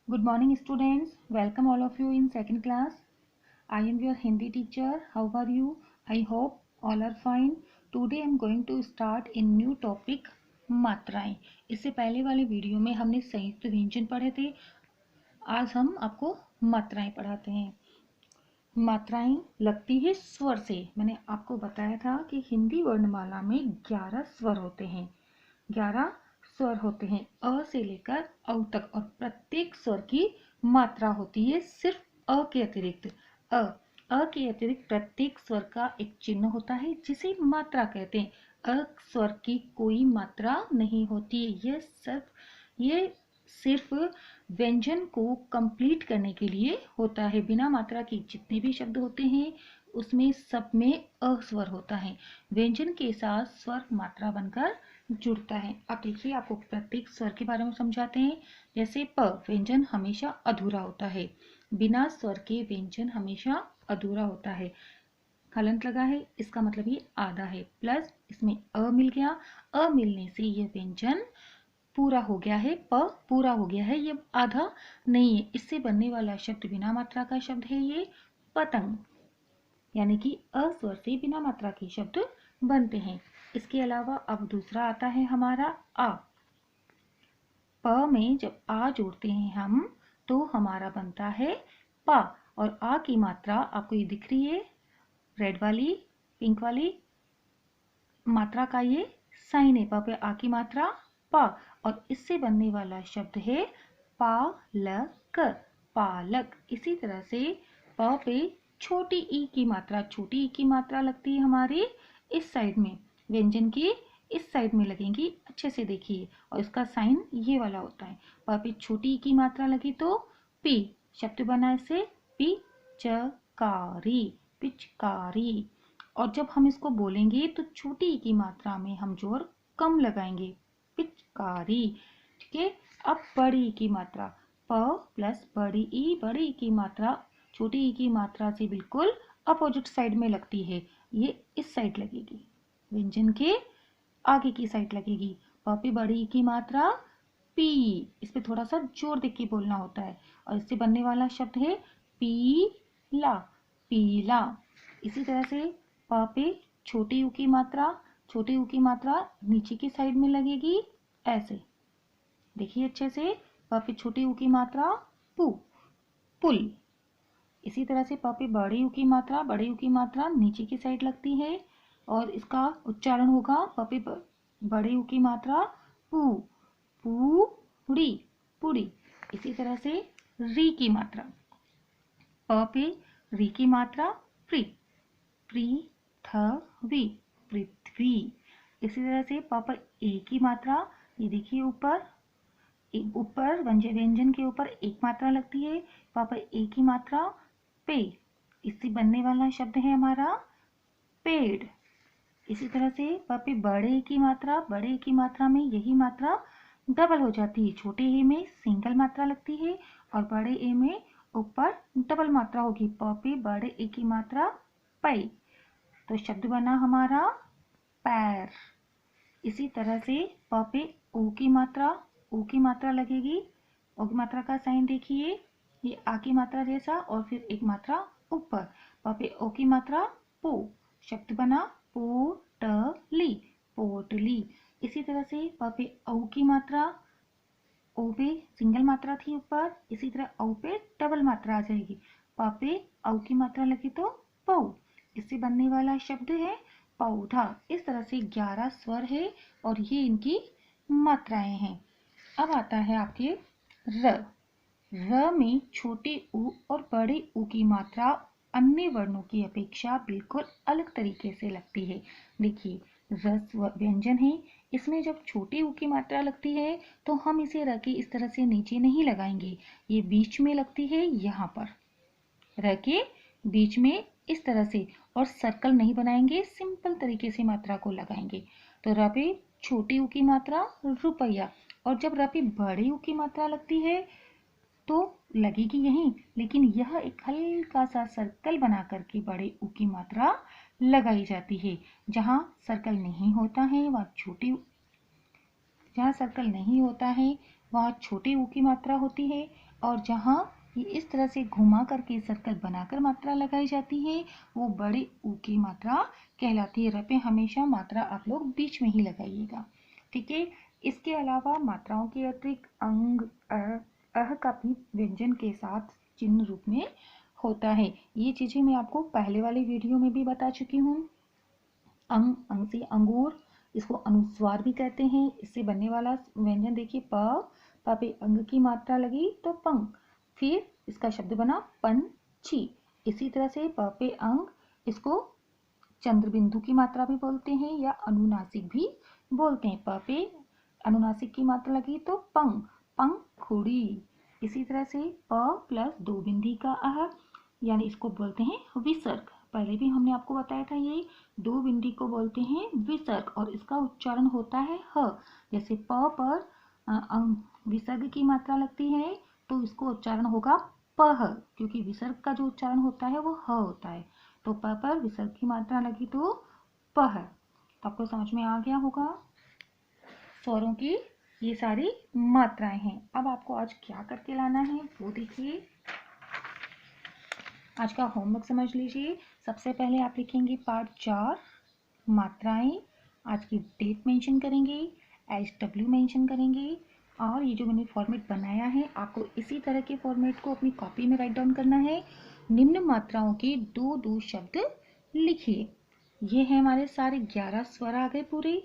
Good morning, students. Welcome all of you in second class. I am your Hindi teacher. How are you? I hope all are fine. Today I am going to start a new topic, मात्राएं. इससे पहले वाले video में हमने संयुक्त व्यंजन पढ़े थे. आज हम आपको मात्राएं पढ़ाते हैं. मात्राएं लगती है स्वर से. मैंने आपको बताया था कि हिंदी वर्णमाला में 11 स्वर होते हैं. 11 स्वर होते हैं अ से लेकर औ तक, और प्रत्येक स्वर की मात्रा होती है सिर्फ अ के अतिरिक्त. अ के अतिरिक्त प्रत्येक स्वर का एक चिन्ह होता है जिसे मात्रा कहते हैं. अ स्वर की कोई मात्रा नहीं होती. ये सिर्फ व्यंजन को कंप्लीट करने के लिए होता है. बिना मात्रा के जितने भी शब्द होते हैं उसमें सब में अ स्वर होता है. व्यंजन के साथ स्वर मात्रा बनकर जुड़ता है. अब देखिए, आपको प्रत्येक स्वर के बारे में समझाते हैं. जैसे प, व्यंजन हमेशा अधूरा होता है. बिना स्वर के व्यंजन हमेशा अधूरा होता है. हलंत लगा है, इसका मतलब ये आधा है. प्लस इसमें अ मिल गया. अ मिलने से ये व्यंजन पूरा हो गया है. प पूरा हो गया है, ये आधा नहीं है. इससे बनने वाला शब्द बिना मात्रा का शब्द है ये पतंग. यानी कि अ स्वर से बिना मात्रा के शब्द बनते हैं. इसके अलावा अब दूसरा आता है हमारा आ. प में जब आ जोड़ते हैं हम तो हमारा बनता है पा. और आ की मात्रा आपको ये दिख रही है, रेड वाली, पिंक वाली मात्रा का ये साइन है. प पे आ की मात्रा पा, और इससे बनने वाला शब्द है पालक. पालक. इसी तरह से प पे छोटी ई की मात्रा, छोटी ई की मात्रा लगती है हमारी इस साइड में, व्यंजन की इस साइड में लगेंगी. अच्छे से देखिए, और इसका साइन ये वाला होता है. प पे छोटी ई की मात्रा लगी तो पी शब्द बना, इससे पिचकारी. पिचकारी. और जब हम इसको बोलेंगे तो छोटी ई की मात्रा में हम जोर कम लगाएंगे, पिचकारी. ठीक है. अब बड़ी ई की मात्रा, प प्लस बड़ी ई की मात्रा छोटी ई की मात्रा से बिल्कुल अपोजिट साइड में लगती है. ये इस साइड लगेगी, व्यंजन के आगे की साइड लगेगी. प पे बड़ी ई की मात्रा पी. इस पे थोड़ा सा जोर देके बोलना होता है, और इससे बनने वाला शब्द है पीला. पीला. इसी तरह से प पे छोटी ऊ की मात्रा, छोटी ऊ की मात्रा नीचे की साइड में लगेगी ऐसे. देखिए अच्छे से, प पे छोटी ऊ की मात्रा पू, पुल. इसी तरह से प पे बड़ी ऊ की मात्रा, बड़ी ऊ की मात्रा नीचे की साइड लगती है, और इसका उच्चारण होगा प पे बड़ी ऊ की मात्रा पू, पूड़ी, पूड़ी. इसी तरह से री की मात्रा, प पे री की मात्रा प्री, पृथ्वी, पृथ्वी. इसी तरह से प पर ए की मात्रा, ये देखिए ऊपर, ऊपर व्यंजन के ऊपर एक मात्रा लगती है. प पर ए की मात्रा पे. इससे बनने वाला शब्द है हमारा पेड़. इसी तरह से प पे बड़े की मात्रा, बड़े की मात्रा में यही मात्रा डबल हो जाती है. छोटे ए में सिंगल मात्रा लगती है, और बड़े ए में ऊपर डबल मात्रा होगी. प पे बड़े ए की मात्रा पै. तो शब्द बना हमारा पैर. इसी तरह से प पे ओ की मात्रा, ओ की मात्रा लगेगी. ओ की मात्रा का साइन देखिए, ये आ की मात्रा जैसा, और फिर एक मात्रा ऊपर. प पे ओ की मात्रा पो. शब्द बना पोटली, पोटली. इसी तरह से प पे औ की मात्रा, ओ पे सिंगल मात्रा थी ऊपर, इसी तरह औ पे डबल मात्रा आ जाएगी. प पे औ की मात्रा लगी तो पौ. इससे बनने वाला शब्द है पौधा. इस तरह से 11 स्वर है, और ये इनकी मात्राएं हैं. अब आता है आपके र. र में छोटे ऊ और बड़े ऊ की मात्रा अन्य वर्णों की अपेक्षा बिल्कुल अलग तरीके से लगती है. देखिए, रस व्यंजन है, इसमें जब छोटी ऊ की मात्रा लगती है तो हम इसे र के इस तरह से नीचे नहीं लगाएंगे, ये बीच में लगती है, यहाँ पर र के बीच में इस तरह से, और सर्कल नहीं बनाएंगे, सिंपल तरीके से मात्रा को लगाएंगे. तो र पे छोटी ऊ की मात्रा रुपया, और जब र पे बड़ी ऊ की मात्रा लगती है तो लगेगी यहीं, लेकिन यह एक हल्का सा सर्कल बना करके बड़े ऊ की मात्रा लगाई जाती है. जहाँ सर्कल नहीं होता है वहाँ छोटी, जहाँ सर्कल नहीं होता है वहाँ छोटे ऊ की मात्रा होती है, और जहाँ ये इस तरह से घुमा करके सर्कल बनाकर मात्रा लगाई जाती है वो बड़े ऊ की मात्रा कहलाती है। र पे हमेशा मात्रा आप लोग बीच में ही लगाइएगा, ठीक है। इसके अलावा मात्राओं के अतिरिक्त अंग, अह का भी व्यंजन के साथ चिन्ह रूप में होता है। ये चीजें मैं आपको पहले वाले वीडियो में भी बता चुकी हूँ। अंग, अंग से अंगूर, इसको अनुस्वार भी कहते हैं। इससे बनने वाला व्यंजन देखिए, प पे अंग की मात्रा लगी तो पंग, फिर इसका शब्द बना पंछी। इसी तरह से प पे अंग, इसको चंद्र बिंदु की मात्रा भी बोलते हैं या अनुनासिक भी बोलते हैं। प पे अनुनासिक की मात्रा लगी तो पंग, पंखुड़ी। इसी तरह से प प्लस दो बिंदी का आह, यानी इसको बोलते हैं विसर्ग। पहले भी हमने आपको बताया था, ये दो बिंदी को बोलते हैं विसर्ग और इसका उच्चारण होता है ह। जैसे प पर विसर्ग की मात्रा लगती है तो इसको उच्चारण होगा पह, क्योंकि विसर्ग का जो उच्चारण होता है वो ह होता है। तो प पर विसर्ग की मात्रा लगी तो पह। तो आपको समझ में आ गया होगा स्वरों की ये सारी मात्राएं हैं। अब आपको आज क्या करके लाना है वो देखिए। आज का होमवर्क समझ लीजिए। सबसे पहले आप लिखेंगे पार्ट 4 मात्राएं, आज की डेट मेंशन करेंगे, SW मेंशन करेंगे, और ये जो मैंने फॉर्मेट बनाया है आपको इसी तरह के फॉर्मेट को अपनी कॉपी में राइट डाउन करना है। निम्न मात्राओं के दो दो शब्द लिखिए। ये है हमारे सारे 11 स्वर आ गए पूरे।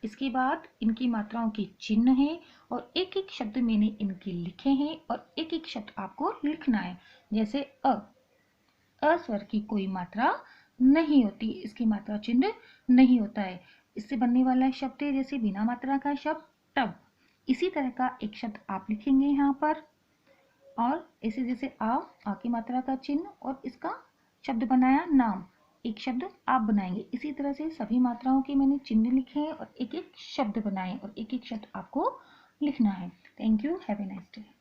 इसके बाद इनकी मात्राओं के चिन्ह हैं और एक एक शब्द मैंने इनके लिखे हैं और एक एक शब्द आपको लिखना है। जैसे अ स्वर की कोई मात्रा नहीं होती, इसकी मात्रा चिन्ह नहीं होता है। इससे बनने वाला शब्द है जैसे बिना मात्रा का शब्द टब। इसी तरह का एक शब्द आप लिखेंगे यहाँ पर, और इसे जैसे आ की मात्रा का चिन्ह और इसका शब्द बनाया नाम, एक शब्द आप बनाएंगे। इसी तरह से सभी मात्राओं के मैंने चिन्ह लिखे हैं और एक एक शब्द बनाए और एक एक शब्द आपको लिखना है। Thank you, have a nice day.